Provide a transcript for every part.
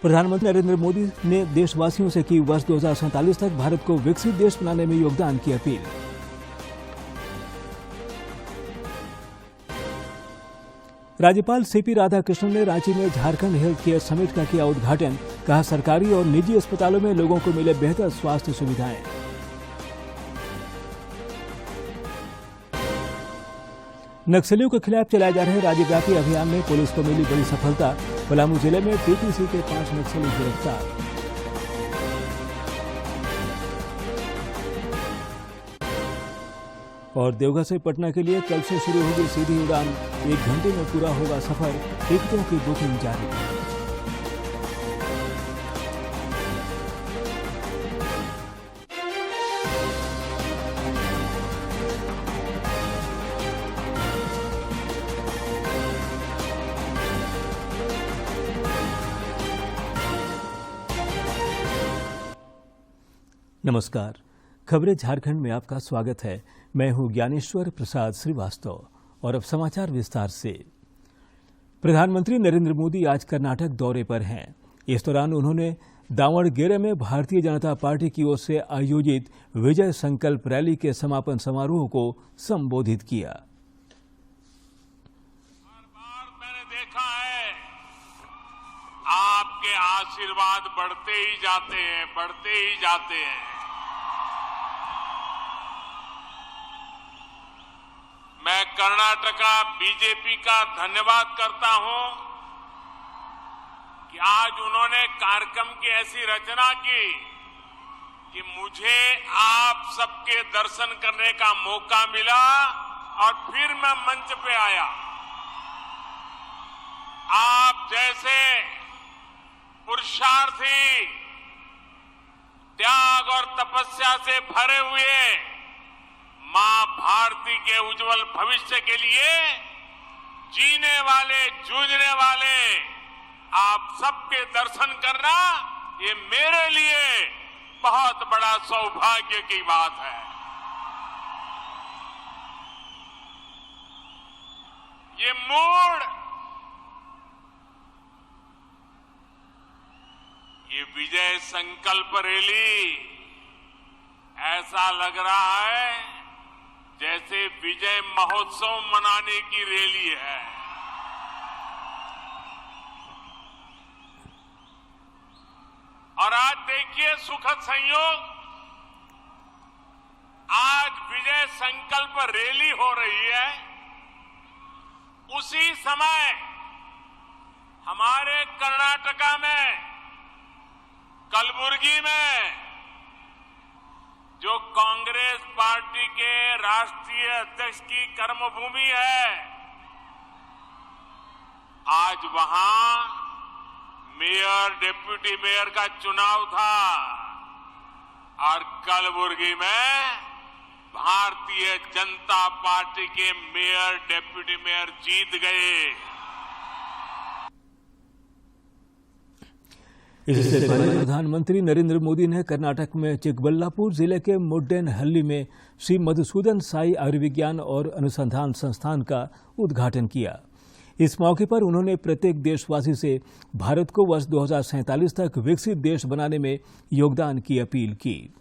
प्रधानमंत्री नरेंद्र मोदी ने देशवासियों से की वर्ष 2047 तक भारत को विकसित देश बनाने में योगदान की अपील। राज्यपाल सीपी राधाकृष्णन ने रांची में झारखंड हेल्थ केयर समिट का किया उद्घाटन। कहा, सरकारी और निजी अस्पतालों में लोगों को मिले बेहतर स्वास्थ्य सुविधाएं। नक्सलियों के खिलाफ चलाए जा रहे राज्यव्यापी अभियान में पुलिस को मिली बड़ी सफलता। पलामू जिले में टीपीसी के 5 नक्सली गिरफ्तार। और देवघर से पटना के लिए कल से शुरू होगी सीधी उड़ान। 1 घंटे में पूरा होगा सफर। टिकटों की बुकिंग जारी। नमस्कार, खबरें झारखंड में आपका स्वागत है। मैं हूं ज्ञानेश्वर प्रसाद श्रीवास्तव और अब समाचार विस्तार से। प्रधानमंत्री नरेंद्र मोदी आज कर्नाटक दौरे पर हैं। इस दौरान उन्होंने दावणगेरे में भारतीय जनता पार्टी की ओर से आयोजित विजय संकल्प रैली के समापन समारोह को संबोधित किया। हर बार मैंने देखा है, आपके आशीर्वाद बढ़ते ही जाते हैं, बढ़ते ही जाते हैं। मैं कर्नाटका बीजेपी का धन्यवाद करता हूं कि आज उन्होंने कार्यक्रम की ऐसी रचना की कि मुझे आप सबके दर्शन करने का मौका मिला और फिर मैं मंच पे आया। आप जैसे पुरुषार्थी, त्याग और तपस्या से भरे हुए मां भारती के उज्जवल भविष्य के लिए जीने वाले, जूझने वाले आप सबके दर्शन करना, ये मेरे लिए बहुत बड़ा सौभाग्य की बात है। ये मूड, ये विजय संकल्प रैली ऐसा लग रहा है जैसे विजय महोत्सव मनाने की रैली है। और आज देखिए सुखद संयोग, आज विजय संकल्प रैली हो रही है, उसी समय हमारे कर्नाटका में कलबुर्गी में जो कांग्रेस पार्टी के राष्ट्रीय अध्यक्ष की कर्मभूमि है, आज वहां मेयर, डिप्टी मेयर का चुनाव था और कलबुर्गी में भारतीय जनता पार्टी के मेयर, डिप्टी मेयर जीत गए। इससे पहले प्रधानमंत्री नरेंद्र मोदी ने कर्नाटक में चिकबल्लापुर जिले के मुड्डेनहल्ली में श्री मधुसूदन साई आयुर्विज्ञान और अनुसंधान संस्थान का उद्घाटन किया। इस मौके पर उन्होंने प्रत्येक देशवासी से भारत को वर्ष 2047 तक विकसित देश बनाने में योगदान की अपील की।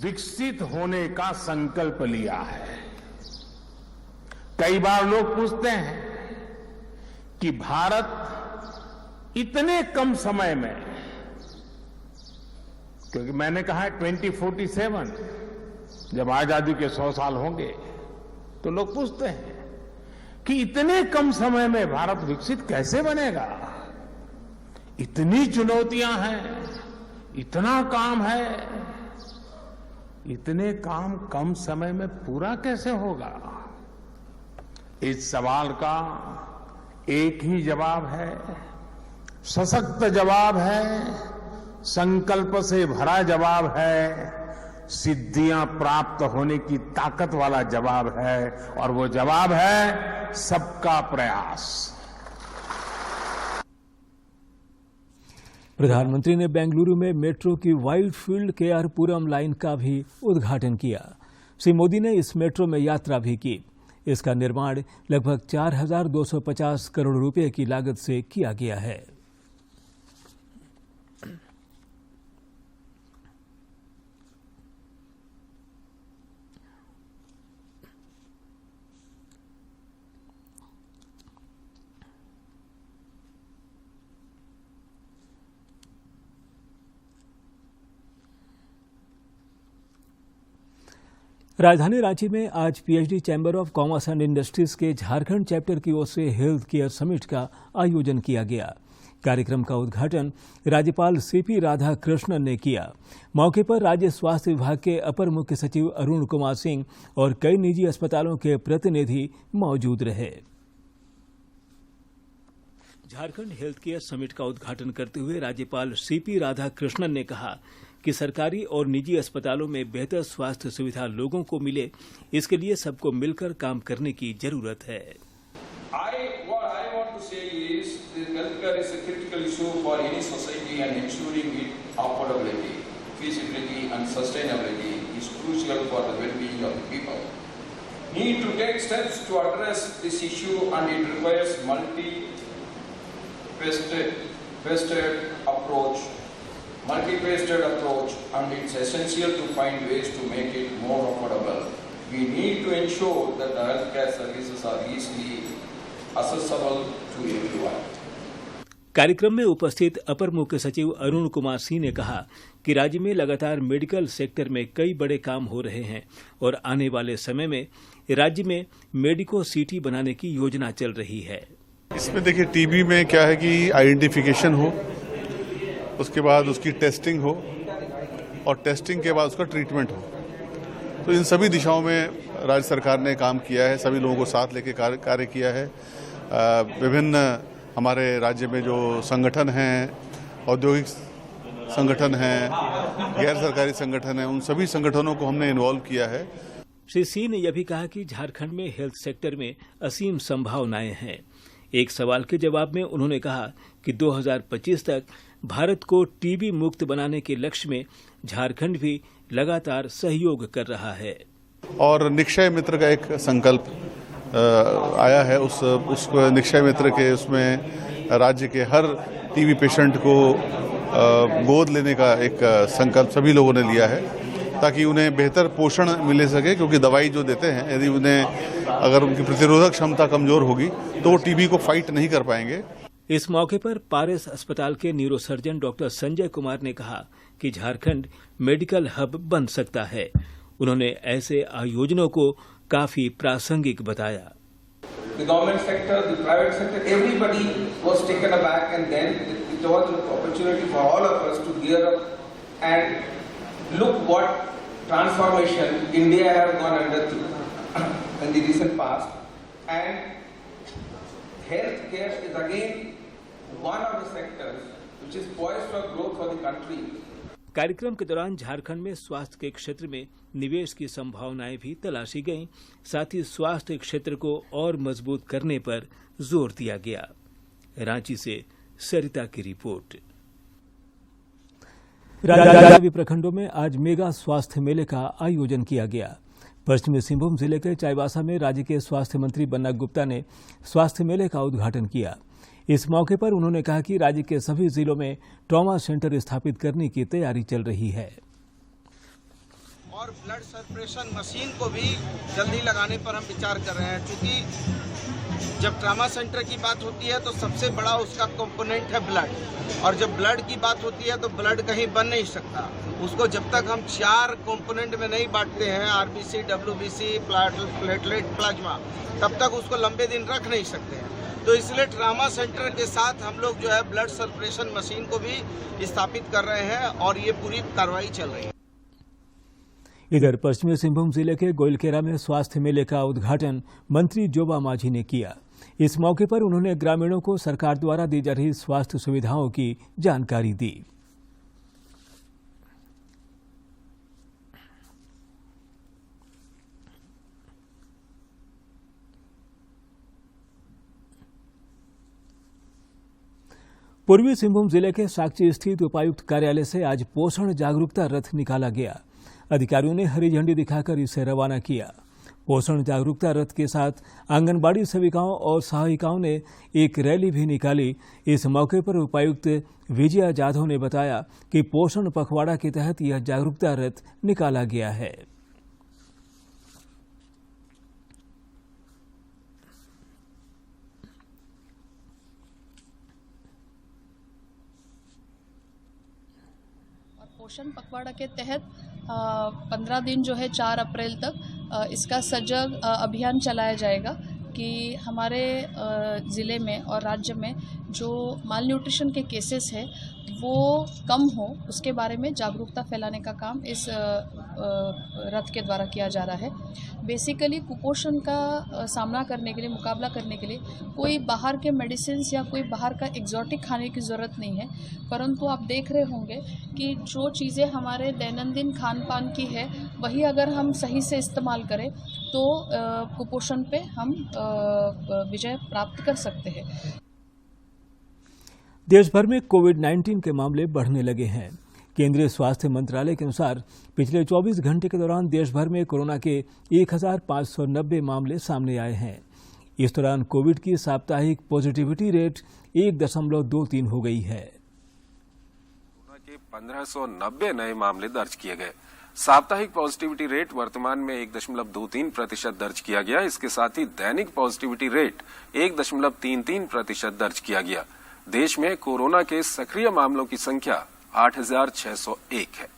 विकसित होने का संकल्प लिया है। कई बार लोग पूछते हैं कि भारत इतने कम समय में, क्योंकि मैंने कहा है 2047 जब आजादी के 100 साल होंगे, तो लोग पूछते हैं कि इतने कम समय में भारत विकसित कैसे बनेगा। इतनी चुनौतियां हैं, इतना काम है, इतने काम कम समय में पूरा कैसे होगा। इस सवाल का एक ही जवाब है, सशक्त जवाब है, संकल्प से भरा जवाब है, सिद्धियां प्राप्त होने की ताकत वाला जवाब है, और वो जवाब है सबका प्रयास। प्रधानमंत्री ने बेंगलुरु में मेट्रो की वाइटफील्ड केआरपुरम लाइन का भी उद्घाटन किया। श्री मोदी ने इस मेट्रो में यात्रा भी की। इसका निर्माण लगभग 4,250 करोड़ रुपए की लागत से किया गया है। राजधानी रांची में आज PhD chamber of commerce and industries के झारखंड चैप्टर की ओर से हेल्थ केयर समिट का आयोजन किया गया। कार्यक्रम का उद्घाटन राज्यपाल सीपी राधाकृष्णन ने किया। मौके पर राज्य स्वास्थ्य विभाग के अपर मुख्य सचिव अरुण कुमार सिंह और कई निजी अस्पतालों के प्रतिनिधि मौजूद रहे। झारखंड हेल्थ केयर समिट का उद्घाटन करते हुए राज्यपाल सीपी राधाकृष्णन ने कहा कि सरकारी और निजी अस्पतालों में बेहतर स्वास्थ्य सुविधा लोगों को मिले, इसके लिए सबको मिलकर काम करने की जरूरत है। What I want to say is that healthcare is a critical issue for any society and ensuring its affordability, feasibility and sustainability is crucial for the well-being of the people. Need to take steps to address this issue and it requires multi-faceted approach and it's essential to find ways to make it more affordable. We need to ensure that the healthcare services are easily accessible to everyone. कार्यक्रम में उपस्थित अपर मुख्य सचिव अरुण कुमार सिंह ने कहा कि राज्य में लगातार मेडिकल सेक्टर में कई बड़े काम हो रहे हैं और आने वाले समय में राज्य में मेडिको सिटी बनाने की योजना चल रही है। इसमें देखिए टीबी में क्या है कि आइडेंटिफिकेशन हो, उसके बाद उसकी टेस्टिंग हो और टेस्टिंग के बाद उसका ट्रीटमेंट हो। तो इन सभी दिशाओं में राज्य सरकार ने काम किया है, सभी लोगों को साथ लेके कार्य किया है। विभिन्न हमारे राज्य में जो संगठन हैं, औद्योगिक संगठन हैं, गैर सरकारी संगठन हैं, उन सभी संगठनों को हमने इन्वॉल्व किया है। श्री सिंह ने यह भी कहा कि झारखंड में हेल्थ सेक्टर में असीम संभावनाएं हैं। एक सवाल के जवाब में उन्होंने कहा कि 2025 तक भारत को टीबी मुक्त बनाने के लक्ष्य में झारखंड भी लगातार सहयोग कर रहा है। और निक्षय मित्र का एक संकल्प आया है, उस निक्षय मित्र के उसमें राज्य के हर टीबी पेशेंट को गोद लेने का एक संकल्प सभी लोगों ने लिया है ताकि उन्हें बेहतर पोषण मिले सके, क्योंकि दवाई जो देते हैं यदि उन्हें अगर उनकी प्रतिरोधक क्षमता कमजोर होगी तो वो टीबी को फाइट नहीं कर पाएंगे। इस मौके पर पारस अस्पताल के न्यूरोसर्जन डॉक्टर संजय कुमार ने कहा कि झारखंड मेडिकल हब बन सकता है। उन्होंने ऐसे आयोजनों को काफी प्रासंगिक बताया। The government sector, the private sector, everybody was taken aback and then it was an opportunity for all of us to gear up and look what transformation India has gone under in the recent past, and healthcare is again one of the sectors which is poised for growth for the country. कार्यक्रम के दौरान झारखंड में स्वास्थ्य के क्षेत्र में निवेश की संभावनाएं भी तलाशी गईं। साथ ही स्वास्थ्य क्षेत्र को और मजबूत करने पर जोर दिया गया। रांची से सरिता की रिपोर्ट। राज्य प्रखंडों में आज मेगा स्वास्थ्य मेले का आयोजन किया गया। पश्चिमी सिंहभूम जिले के चाईबासा में राज्य के स्वास्थ्य मंत्री बन्ना गुप्ता ने स्वास्थ्य मेले का उद्घाटन किया। इस मौके पर उन्होंने कहा कि राज्य के सभी जिलों में ट्रॉमा सेंटर स्थापित करने की तैयारी चल रही है और ब्लड सर्कुलेशन मशीन को भी जल्दी लगाने पर हम विचार कर रहे हैं, क्योंकि जब ट्रॉमा सेंटर की बात होती है तो सबसे बड़ा उसका कंपोनेंट है ब्लड, और जब ब्लड की बात होती है तो ब्लड कहीं बन नहीं सकता। उसको जब तक हम 4 कंपोनेंट में नहीं बांटते हैं, आरबीसी, डब्ल्यूबीसी, प्लेटलेट, प्लाज्मा, तब तक उसको लंबे दिन रख नहीं सकते हैं। तो इसलिए ट्रॉमा सेंटर के साथ हम लोग जो है ब्लड सर्कुलेशन मशीन को भी स्थापित कर रहे हैं और ये पूरी कार्रवाई चल रही है। इधर पश्चिमी सिंहभूम जिले के गोइलकेरा में स्वास्थ्य मेले का उद्घाटन मंत्री जोबा माझी ने किया। इस मौके पर उन्होंने ग्रामीणों को सरकार द्वारा दी जा रही स्वास्थ्य सुविधाओं की जानकारी दी। पूर्वी सिंहभूम जिले के साकची स्थित उपायुक्त कार्यालय से आज पोषण जागरूकता रथ निकाला गया। अधिकारियों ने हरी झंडी दिखाकर इसे रवाना किया। पोषण जागरूकता रथ के साथ आंगनबाड़ी सेविकाओं और सहायिकाओं ने एक रैली भी निकाली। इस मौके पर उपायुक्त विजया जाधव ने बताया कि पोषण पखवाड़ा के तहत यह जागरूकता रथ निकाला गया है। पोषण पखवाड़ा के तहत 15 दिन जो है 4 अप्रैल तक इसका सजग अभियान चलाया जाएगा कि हमारे ज़िले में और राज्य में जो माल न्यूट्रिशन के केसेस है वो कम हो, उसके बारे में जागरूकता फैलाने का काम इस रथ के द्वारा किया जा रहा है। बेसिकली कुपोषण का सामना करने के लिए, मुकाबला करने के लिए कोई बाहर के मेडिसिन या कोई बाहर का एग्जॉटिक खाने की ज़रूरत नहीं है, परंतु आप देख रहे होंगे कि जो चीज़ें हमारे दैनंदिन खान पान की है वही अगर हम सही से इस्तेमाल करें तो कुपोषण पे हम विजय प्राप्त कर सकते हैं। देश भर में कोविड-19 के मामले बढ़ने लगे हैं। केंद्रीय स्वास्थ्य मंत्रालय के अनुसार पिछले 24 घंटे के दौरान देश भर में कोरोना के 1590 मामले सामने आए हैं। इस दौरान कोविड की साप्ताहिक पॉजिटिविटी रेट 1.23 हो गई है। कोरोना के 1590 नए मामले दर्ज किए गए। साप्ताहिक पॉजिटिविटी रेट वर्तमान में 1.23% दर्ज किया गया। इसके साथ ही दैनिक पॉजिटिविटी रेट 1.33% दर्ज किया गया। देश में कोरोना के सक्रिय मामलों की संख्या 8,601 है।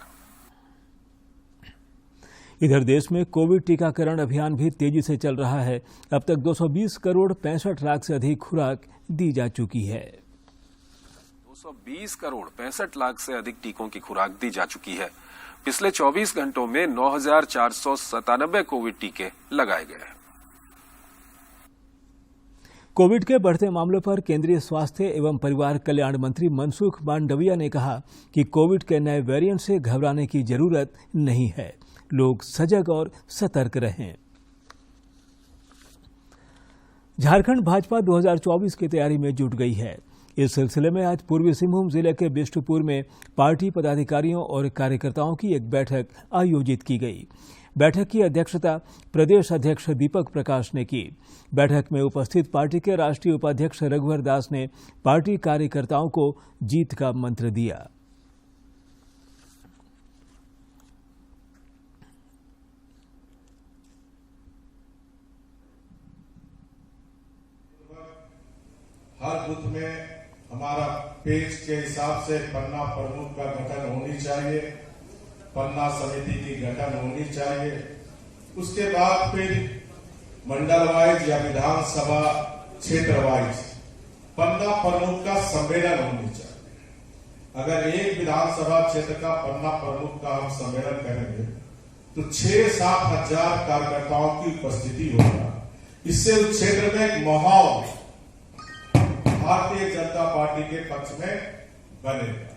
इधर देश में कोविड टीकाकरण अभियान भी तेजी से चल रहा है। अब तक 220 करोड़ 65 लाख से अधिक खुराक दी जा चुकी है। 220 करोड़ 65 लाख से अधिक टीकों की खुराक दी जा चुकी है। पिछले 24 घंटों में 9,497 कोविड टीके लगाए गए। कोविड के बढ़ते मामलों पर केंद्रीय स्वास्थ्य एवं परिवार कल्याण मंत्री मनसुख मांडविया ने कहा कि कोविड के नए वेरिएंट से घबराने की जरूरत नहीं है। लोग सजग और सतर्क रहें। झारखंड भाजपा 2024 की तैयारी में जुट गई है। इस सिलसिले में आज पूर्वी सिंहभूम जिले के बिष्टुपुर में पार्टी पदाधिकारियों और कार्यकर्ताओं की एक बैठक आयोजित की गई। बैठक की अध्यक्षता प्रदेश अध्यक्ष दीपक प्रकाश ने की। बैठक में उपस्थित पार्टी के राष्ट्रीय उपाध्यक्ष रघुवर दास ने पार्टी कार्यकर्ताओं को जीत का मंत्र दिया। हर बूथ में हमारा पेज के हिसाब से पन्ना प्रमुख का गठन होनी चाहिए, पन्ना समिति की गठन होनी चाहिए। उसके बाद फिर मंडल वाइज या विधानसभा क्षेत्र वाइज पन्ना प्रमुख का सम्मेलन होनी चाहिए। अगर एक विधानसभा क्षेत्र का पन्ना प्रमुख का हम सम्मेलन करेंगे तो 6-7 हजार कार्यकर्ताओं की उपस्थिति होगा। इससे उस क्षेत्र में एक माहौल भारतीय जनता पार्टी के पक्ष में बनेगा।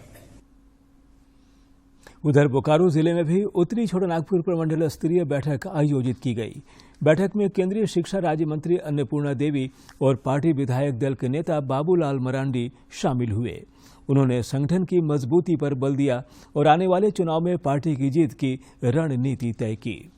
उधर बोकारो जिले में भी उत्तरी छोटानागपुर प्रमंडल स्तरीय बैठक आयोजित की गई। बैठक में केंद्रीय शिक्षा राज्य मंत्री अन्नपूर्णा देवी और पार्टी विधायक दल के नेता बाबूलाल मरांडी शामिल हुए। उन्होंने संगठन की मजबूती पर बल दिया और आने वाले चुनाव में पार्टी की जीत की रणनीति तय की।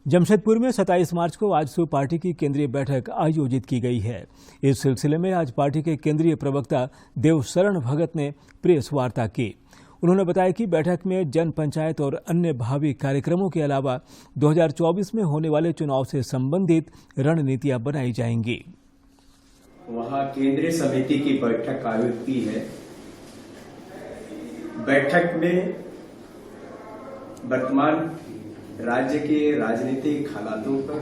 जमशेदपुर में 27 मार्च को आजसू पार्टी की केंद्रीय बैठक आयोजित की गई है। इस सिलसिले में आज पार्टी के केंद्रीय प्रवक्ता देवशरण भगत ने प्रेस वार्ता की। उन्होंने बताया कि बैठक में जन पंचायत और अन्य भावी कार्यक्रमों के अलावा 2024 में होने वाले चुनाव से संबंधित रणनीतियां बनाई जाएंगी। वहां केंद्रीय समिति की बैठक आयोजित की है। बैठक में वर्तमान राज्य के राजनीतिक हालातों पर,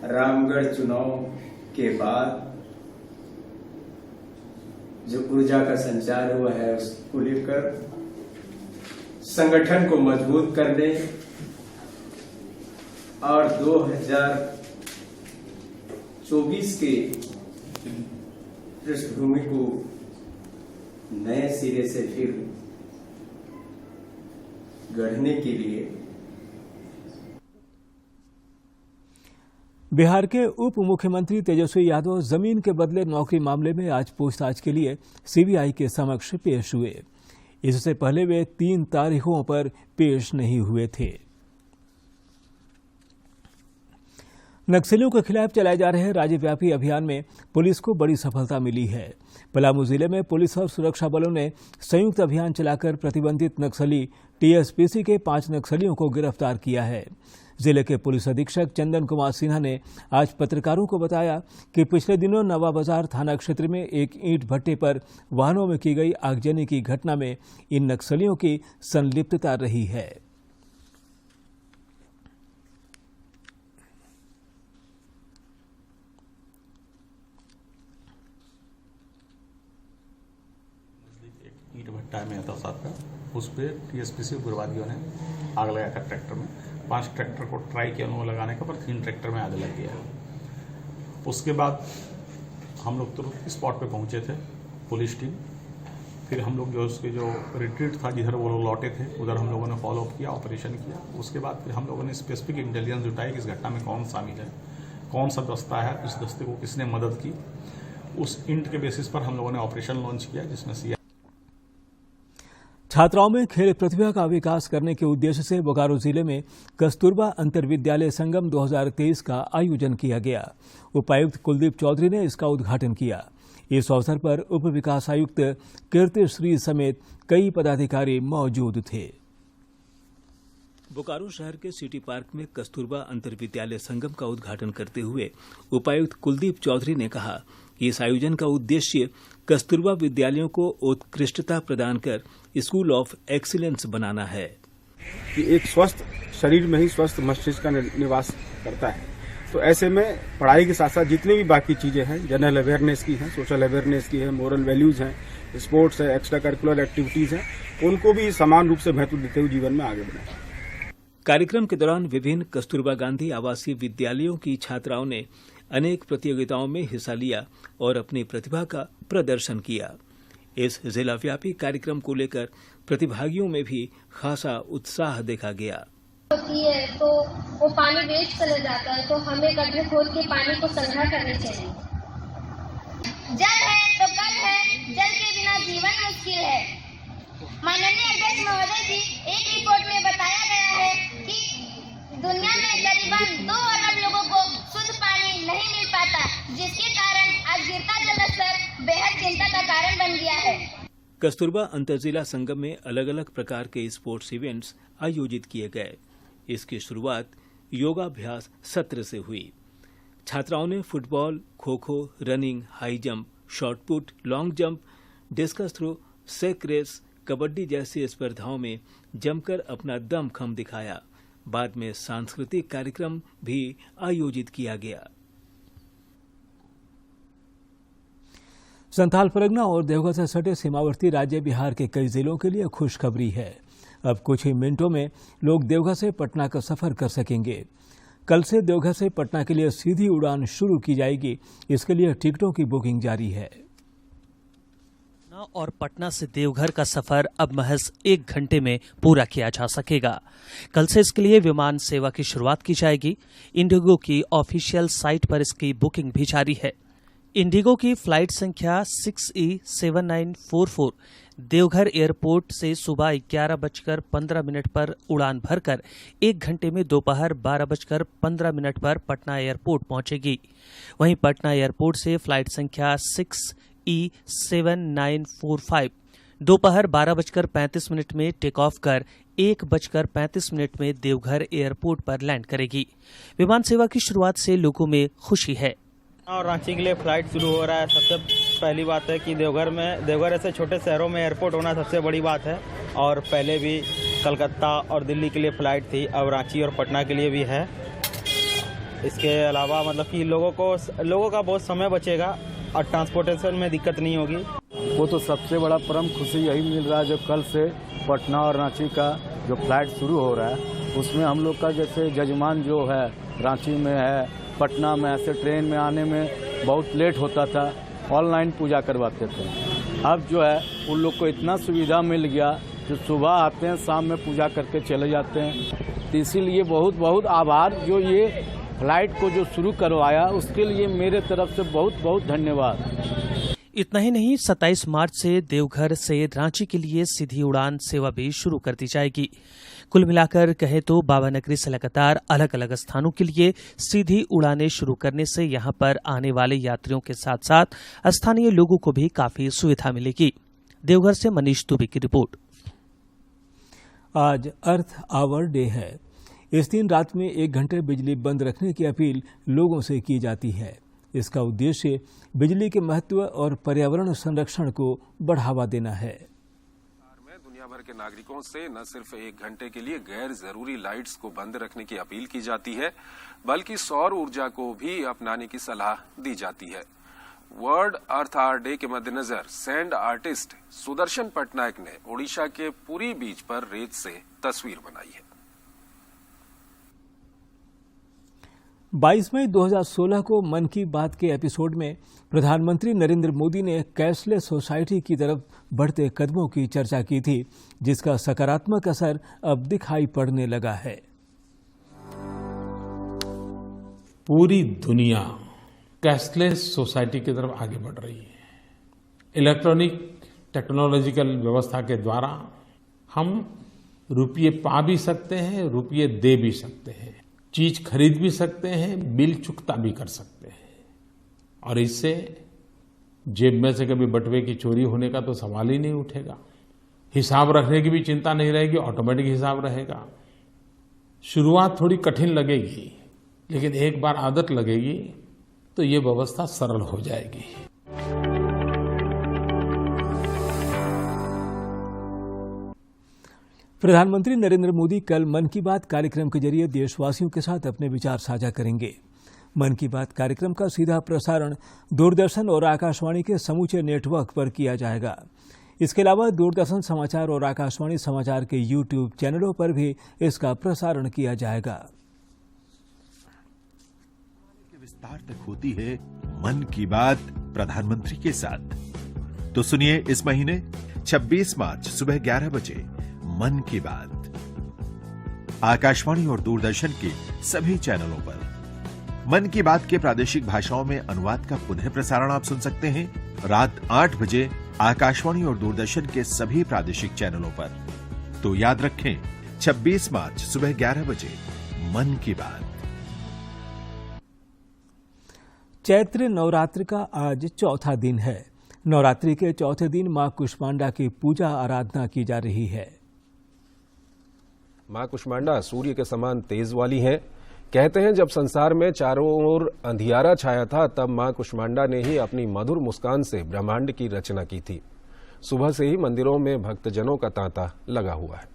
रामगढ़ चुनाव के बाद जो ऊर्जा का संचार हुआ है उसको लेकर, संगठन को मजबूत करने और 2024 के पृष्ठभूमि को नए सिरे से फिर गढ़ने के लिए। बिहार के उप मुख्यमंत्री तेजस्वी यादव जमीन के बदले नौकरी मामले में आज पूछताछ के लिए सीबीआई के समक्ष पेश हुए। इससे पहले वे 3 तारीखों पर पेश नहीं हुए थे। नक्सलियों के खिलाफ चलाए जा रहे राज्यव्यापी अभियान में पुलिस को बड़ी सफलता मिली है। पलामू जिले में पुलिस और सुरक्षा बलों ने संयुक्त अभियान चलाकर प्रतिबंधित नक्सली टीएसपीसी के 5 नक्सलियों को गिरफ्तार किया है। जिले के पुलिस अधीक्षक चंदन कुमार सिन्हा ने आज पत्रकारों को बताया कि पिछले दिनों नवा बाजार थाना क्षेत्र में एक ईंट भट्टे पर वाहनों में की गई आगजनी की घटना में इन नक्सलियों की संलिप्तता रही है। ईंट भट्टा में था साथ का, उस पर टीएसपीसी उग्रवादियों ने आग लगाकर ट्रैक्टर में 5 ट्रैक्टर को ट्राई किया उन्होंने लगाने का, पर 3 ट्रैक्टर में आग लग गया। उसके बाद हम लोग तुरंत स्पॉट पे पहुंचे थे, पुलिस टीम। फिर हम लोग जो उसके जो रिट्रीट था जिधर वो लोग लौटे थे उधर हम लोगों ने फॉलो अप किया, ऑपरेशन किया। उसके बाद फिर हम लोगों ने स्पेसिफिक इंटेलिजेंस जुटाई कि इस घटना में कौन शामिल है, कौन सा दस्ता है, इस दस्ते को किसने मदद की। उस इंट के बेसिस पर हम लोगों ने ऑपरेशन लॉन्च किया, जिसमें छात्राओं में खेल प्रतिभा का विकास करने के उद्देश्य से बोकारो जिले में कस्तूरबा अंतर विद्यालय संगम 2023 का आयोजन किया गया। उपायुक्त कुलदीप चौधरी ने इसका उद्घाटन किया। इस अवसर पर उप विकास आयुक्त कीर्तिश्री समेत कई पदाधिकारी मौजूद थे। बोकारो शहर के सिटी पार्क में कस्तूरबा अंतर विद्यालय संगम का उद्घाटन करते हुए उपायुक्त कुलदीप चौधरी ने कहा कि इस आयोजन का उद्देश्य कस्तूरबा विद्यालयों को उत्कृष्टता प्रदान कर स्कूल ऑफ एक्सीलेंस बनाना है। कि एक स्वस्थ शरीर में ही स्वस्थ मस्तिष्क का निवास करता है, तो ऐसे में पढ़ाई के साथ साथ जितनी भी बाकी चीजें हैं, जनरल अवेयरनेस की हैं, सोशल अवेयरनेस की है, मोरल वैल्यूज हैं, स्पोर्ट्स है, एक्स्ट्रा करिकुलर एक्टिविटीज हैं, उनको भी समान रूप से महत्व देते हुए जीवन में आगे बढ़ाएं। कार्यक्रम के दौरान विभिन्न कस्तूरबा गांधी आवासीय विद्यालयों की छात्राओं ने अनेक प्रतियोगिताओं में हिस्सा लिया और अपनी प्रतिभा का प्रदर्शन किया। इस जिलाव्यापी कार्यक्रम को लेकर प्रतिभागियों में भी खासा उत्साह देखा गया। होती है तो वो पानी वेस्ट चले जाता है, तो हमें गड्ढे खोद के पानी को संग्रह करनी चाहिए। जल है तो कल है, जल के बिना जीवन मुश्किल है। माननीय अध्यक्ष महोदय जी, एक रिपोर्ट में बताया गया है कि दुनिया में करीबन 2 अरब लोगों को शुद्ध पानी नहीं मिल पाता, जिसके कारण आज गिरता जल स्तर बेहद चिंता का कारण बन गया है। कस्तूरबा अंतर जिला संगम में अलग अलग प्रकार के स्पोर्ट्स इवेंट्स आयोजित किए गए। इसकी शुरुआत योगाभ्यास सत्र से हुई। छात्राओं ने football, kho-kho, running, high jump, shot put, long jump, discus throw, sack race, kabaddi जैसी स्पर्धाओं में जमकर अपना दमखम दिखाया। बाद में सांस्कृतिक कार्यक्रम भी आयोजित किया गया। संथाल परगना और देवघर से सटे सीमावर्ती राज्य बिहार के कई जिलों के लिए खुशखबरी है। अब कुछ ही मिनटों में लोग देवघर से पटना का सफर कर सकेंगे। कल से देवघर से पटना के लिए सीधी उड़ान शुरू की जाएगी। इसके लिए टिकटों की बुकिंग जारी है। और पटना से देवघर का सफर अब महज 1 घंटे में पूरा किया जा सकेगा। कल से इसके लिए विमान सेवा की शुरुआत की जाएगी। इंडिगो की ऑफिशियल साइट पर इसकी बुकिंग भी जारी है। इंडिगो की फ्लाइट संख्या 6E7944 देवघर एयरपोर्ट से सुबह 11:15 पर उड़ान भरकर 1 घंटे में दोपहर 12:15 पर पटना एयरपोर्ट पहुंचेगी। वहीं पटना एयरपोर्ट से फ्लाइट संख्या 6E7945 दोपहर 12:35 में टेक ऑफ कर 1:35 में देवघर एयरपोर्ट पर लैंड करेगी। विमान सेवा की शुरुआत से लोगों में खुशी है। और रांची के लिए फ्लाइट शुरू हो रहा है। सबसे पहली बात है कि देवघर ऐसे छोटे शहरों में एयरपोर्ट होना सबसे बड़ी बात है। और पहले भी कलकत्ता और दिल्ली के लिए फ्लाइट थी, अब रांची और पटना के लिए भी है। इसके अलावा मतलब कि लोगों का बहुत समय बचेगा और ट्रांसपोर्टेशन में दिक्कत नहीं होगी। वो तो सबसे बड़ा परम खुशी यही मिल रहा है जो कल से पटना और रांची का जो फ्लाइट शुरू हो रहा है, उसमें हम लोग का जैसे जजमान जो है रांची में है, पटना में ऐसे ट्रेन में आने में बहुत लेट होता था, ऑनलाइन पूजा करवाते थे। अब जो है उन लोग को इतना सुविधा मिल गया जो सुबह आते हैं, शाम में पूजा करके चले जाते हैं। तो इसीलिए बहुत बहुत आभार जो ये फ्लाइट को जो शुरू करवाया उसके लिए मेरे तरफ से बहुत बहुत धन्यवाद। इतना ही नहीं, 27 मार्च से देवघर से रांची के लिए सीधी उड़ान सेवा भी शुरू कर दी जाएगी। कुल मिलाकर कहें तो बाबा नगरी से लगातार अलग अलग स्थानों के लिए सीधी उड़ानें शुरू करने से यहां पर आने वाले यात्रियों के साथ साथ स्थानीय लोगों को भी काफी सुविधा मिलेगी। देवघर से मनीष दुबे की रिपोर्ट। आज अर्थ आवर डे है। इस दिन रात में 1 घंटे बिजली बंद रखने की अपील लोगों से की जाती है। इसका उद्देश्य बिजली के महत्व और पर्यावरण संरक्षण को बढ़ावा देना है। दुनिया भर के नागरिकों से न सिर्फ 1 घंटे के लिए गैर जरूरी लाइट्स को बंद रखने की अपील की जाती है, बल्कि सौर ऊर्जा को भी अपनाने की सलाह दी जाती है। वर्ल्ड अर्थ आवर डे के मद्देनजर सैंड आर्टिस्ट सुदर्शन पटनायक ने ओडिशा के पुरी बीच पर रेत से तस्वीर बनाई है। 22 मई 2016 को मन की बात के एपिसोड में प्रधानमंत्री नरेंद्र मोदी ने कैशलेस सोसाइटी की तरफ बढ़ते कदमों की चर्चा की थी, जिसका सकारात्मक असर अब दिखाई पड़ने लगा है। पूरी दुनिया कैशलेस सोसाइटी की तरफ आगे बढ़ रही है। इलेक्ट्रॉनिक टेक्नोलॉजिकल व्यवस्था के द्वारा हम रुपये पा भी सकते हैं, रुपये दे भी सकते हैं, चीज खरीद भी सकते हैं, बिल चुकता भी कर सकते हैं। और इससे जेब में से कभी बटुए की चोरी होने का तो सवाल ही नहीं उठेगा। हिसाब रखने की भी चिंता नहीं रहेगी, ऑटोमेटिक हिसाब रहेगा। शुरुआत थोड़ी कठिन लगेगी, लेकिन एक बार आदत लगेगी तो ये व्यवस्था सरल हो जाएगी। प्रधानमंत्री नरेंद्र मोदी कल मन की बात कार्यक्रम के जरिए देशवासियों के साथ अपने विचार साझा करेंगे। मन की बात कार्यक्रम का सीधा प्रसारण दूरदर्शन और आकाशवाणी के समूचे नेटवर्क पर किया जाएगा। इसके अलावा दूरदर्शन समाचार और आकाशवाणी समाचार के YouTube चैनलों पर भी इसका प्रसारण किया जाएगा। विस्तार तक होती है मन की बात प्रधानमंत्री के साथ। तो सुनिए इस महीने 26 मार्च सुबह 11 बजे मन की बात आकाशवाणी और दूरदर्शन के सभी चैनलों पर। मन की बात के प्रादेशिक भाषाओं में अनुवाद का पुनः प्रसारण आप सुन सकते हैं रात 8 बजे आकाशवाणी और दूरदर्शन के सभी प्रादेशिक चैनलों पर। तो याद रखें 26 मार्च सुबह 11 बजे मन की बात। चैत्र नवरात्र का आज चौथा दिन है। नवरात्रि के चौथे दिन मां कुष्मांडा की पूजा आराधना की जा रही है। मां कुष्मांडा सूर्य के समान तेज वाली हैं। कहते हैं जब संसार में चारों ओर अंधियारा छाया था, तब मां कुष्मांडा ने ही अपनी मधुर मुस्कान से ब्रह्मांड की रचना की थी। सुबह से ही मंदिरों में भक्तजनों का तांता लगा हुआ है।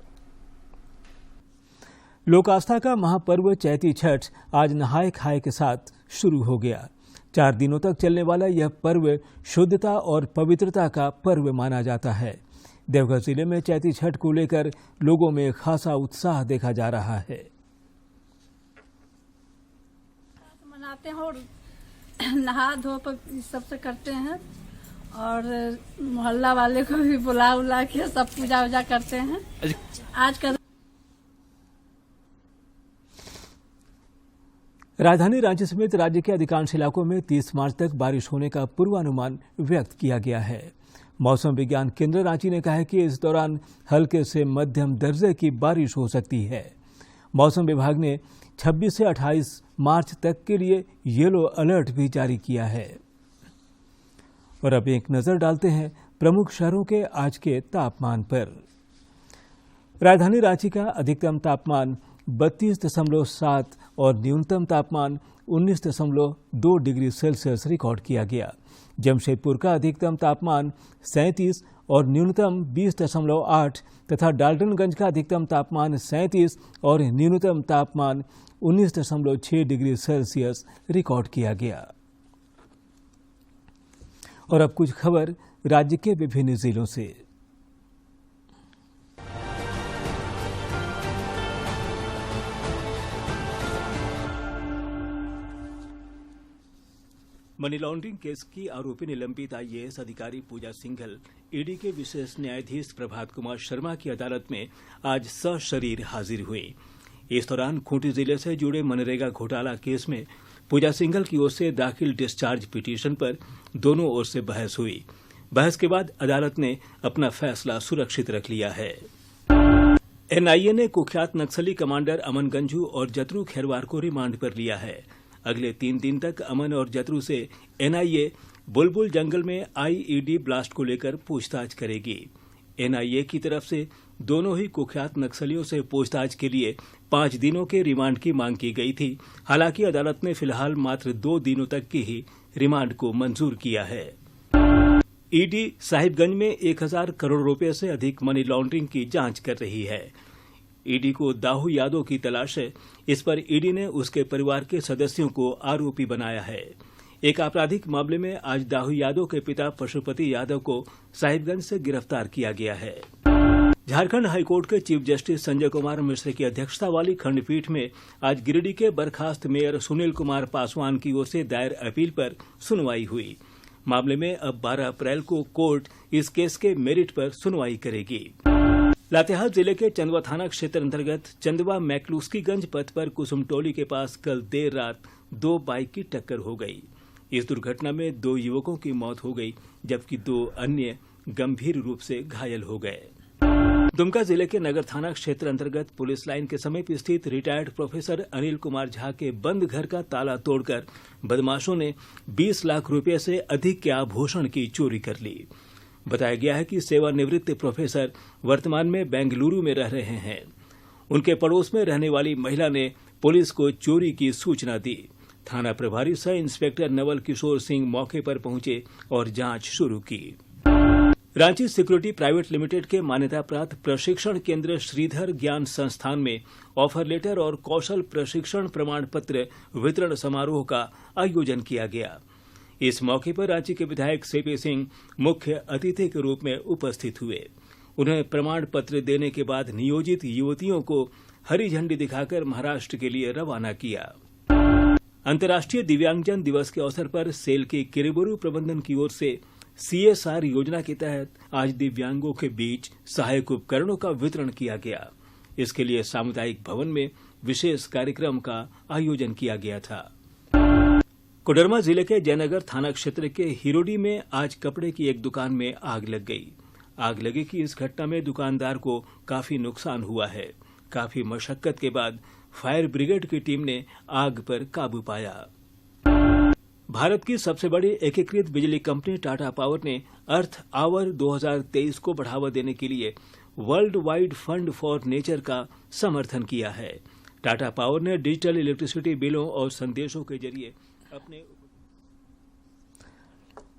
लोक आस्था का महापर्व चैती छठ आज नहाय खाए के साथ शुरू हो गया। 4 दिनों तक चलने वाला यह पर्व शुद्धता और पवित्रता का पर्व माना जाता है। देवघर जिले में चैती छठ को लेकर लोगों में खासा उत्साह देखा जा रहा है। मनाते हैं और नहा धो सबसे करते हैं और मोहल्ला वाले को भी बुला उला के सब पूजा वूजा करते हैं। आज का राजधानी रांची समेत राज्य के अधिकांश इलाकों में 30 मार्च तक बारिश होने का पूर्वानुमान व्यक्त किया गया है। मौसम विज्ञान केंद्र रांची ने कहा है कि इस दौरान हल्के से मध्यम दर्जे की बारिश हो सकती है। मौसम विभाग ने 26 से 28 मार्च तक के लिए येलो अलर्ट भी जारी किया है। और अब एक नजर डालते हैं प्रमुख शहरों के आज के तापमान पर। राजधानी रांची का अधिकतम तापमान 32.7 और न्यूनतम तापमान 19.2 डिग्री सेल्सियस रिकॉर्ड किया गया। जमशेदपुर का अधिकतम तापमान 37 और न्यूनतम 20.8 तथा डाल्टनगंज का अधिकतम तापमान 37 और न्यूनतम तापमान 19.6 डिग्री सेल्सियस रिकॉर्ड किया गया। और अब कुछ खबर राज्य के विभिन्न जिलों से। मनी लॉन्ड्रिंग केस की आरोपी निलंबित आईएएस अधिकारी पूजा सिंघल ईडी के विशेष न्यायाधीश प्रभात कुमार शर्मा की अदालत में आज सशरीर हाजिर हुई। इस दौरान खूंटी जिले से जुड़े मनरेगा घोटाला केस में पूजा सिंघल की ओर से दाखिल डिस्चार्ज पिटीशन पर दोनों ओर से बहस हुई। बहस के बाद अदालत ने अपना फैसला सुरक्षित रख लिया है। एनआईए ने कुख्यात नक्सली कमांडर अमन गंझू और जतरू खेरवार को रिमांड पर लिया है। अगले 3 दिन तक अमन और जतरू से एनआईए बुलबुल जंगल में आईईडी ब्लास्ट को लेकर पूछताछ करेगी। एनआईए की तरफ से दोनों ही कुख्यात नक्सलियों से पूछताछ के लिए 5 दिनों के रिमांड की मांग की गई थी। हालांकि अदालत ने फिलहाल मात्र 2 दिनों तक की ही रिमांड को मंजूर किया है। ईडी साहिबगंज में 1000 करोड़ रुपए से अधिक मनी लॉन्ड्रिंग की जांच कर रही है। ईडी को दाहू यादव की तलाश है। इस पर ईडी ने उसके परिवार के सदस्यों को आरोपी बनाया है। एक आपराधिक मामले में आज दाहू यादव के पिता पशुपति यादव को साहिबगंज से गिरफ्तार किया गया है। झारखंड हाईकोर्ट के चीफ जस्टिस संजय कुमार मिश्र की अध्यक्षता वाली खंडपीठ में आज गिरिडीह के बर्खास्त मेयर सुनील कुमार पासवान की ओर से दायर अपील पर सुनवाई हुई। मामले में अब 12 अप्रैल को कोर्ट इस केस के मेरिट पर सुनवाई करेगी। लातेहार जिले के चंदवा थाना क्षेत्र अंतर्गत चंदवा मैकलुस्कीगंज पथ पर कुसुमटोली के पास कल देर रात 2 बाइक की टक्कर हो गई। इस दुर्घटना में 2 युवकों की मौत हो गई, जबकि 2 अन्य गंभीर रूप से घायल हो गए। दुमका जिले के नगर थाना क्षेत्र अंतर्गत पुलिस लाइन के समीप स्थित रिटायर्ड प्रोफेसर अनिल कुमार झा के बंद घर का ताला तोड़कर बदमाशों ने 20 लाख रुपए से अधिक के आभूषण की चोरी कर ली। बताया गया है कि सेवानिवृत्त प्रोफेसर वर्तमान में बेंगलुरु में रह रहे हैं। उनके पड़ोस में रहने वाली महिला ने पुलिस को चोरी की सूचना दी। थाना प्रभारी सह इंस्पेक्टर नवल किशोर सिंह मौके पर पहुंचे और जांच शुरू की। रांची सिक्योरिटी प्राइवेट लिमिटेड के मान्यता प्राप्त प्रशिक्षण केंद्र श्रीधर ज्ञान संस्थान में ऑफर लेटर और कौशल प्रशिक्षण प्रमाण पत्र वितरण समारोह का आयोजन किया गया। इस मौके पर रांची के विधायक सीपी सिंह मुख्य अतिथि के रूप में उपस्थित हुए। उन्हें प्रमाण पत्र देने के बाद नियोजित युवतियों को हरी झंडी दिखाकर महाराष्ट्र के लिए रवाना किया। अंतर्राष्ट्रीय दिव्यांगजन दिवस के अवसर पर सेल के किरीबुरु प्रबंधन की ओर से CSR योजना के तहत आज दिव्यांगों के बीच सहायक उपकरणों का वितरण किया गया। इसके लिए सामुदायिक भवन में विशेष कार्यक्रम का आयोजन किया गया था। कोडरमा जिले के जयनगर थाना क्षेत्र के हिरोडी में आज कपड़े की एक दुकान में आग लग गई। आग लगे की इस घटना में दुकानदार को काफी नुकसान हुआ है। काफी मशक्कत के बाद फायर ब्रिगेड की टीम ने आग पर काबू पाया। भारत की सबसे बड़ी एकीकृत बिजली कंपनी टाटा पावर ने अर्थ आवर 2023 को बढ़ावा देने के लिए world wide fund for nature का समर्थन किया है। टाटा पावर ने डिजिटल इलेक्ट्रिसिटी बिलों और संदेशों के जरिए अपने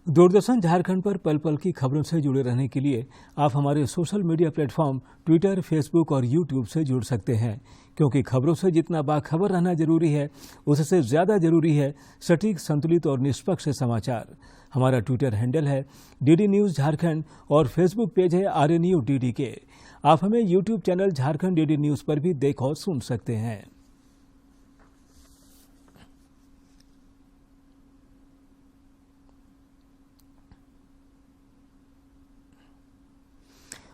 दूरदर्शन झारखंड पर पल पल की खबरों से जुड़े रहने के लिए आप हमारे social media platform Twitter, Facebook और यूट्यूब से जुड़ सकते हैं, क्योंकि खबरों से जितना बाखबर रहना जरूरी है, उससे ज्यादा जरूरी है सटीक, संतुलित और निष्पक्ष समाचार। हमारा ट्विटर हैंडल है DD न्यूज झारखंड और फेसबुक पेज है RNU DD। आप हमें YouTube channel Jharkhand DD news पर भी देख और सुन सकते हैं।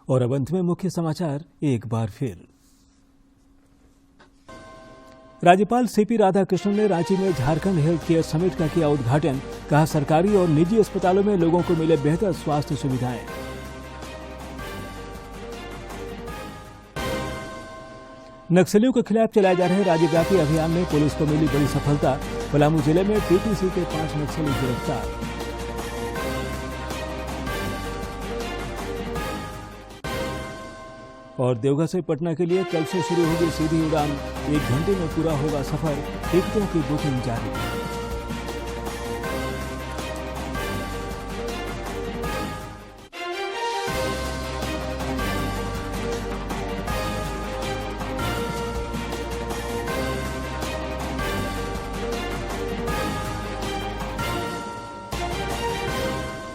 और अब अंत में मुख्य समाचार एक बार फिर। राज्यपाल CP राधाकृष्णन ने रांची में झारखंड हेल्थ केयर समिट का किया उद्घाटन। कहा, सरकारी और निजी अस्पतालों में लोगों को मिले बेहतर स्वास्थ्य सुविधाएं। नक्सलियों के खिलाफ चलाए जा रहे राज्यव्यापी अभियान में पुलिस को मिली बड़ी सफलता। पलामू जिले में TTC के 5 नक्सली गिरफ्तार। और देवघर से पटना के लिए कल से शुरू होगी सीधी उड़ान। 1 घंटे में पूरा होगा सफर। टिकटों की बुकिंग जारी।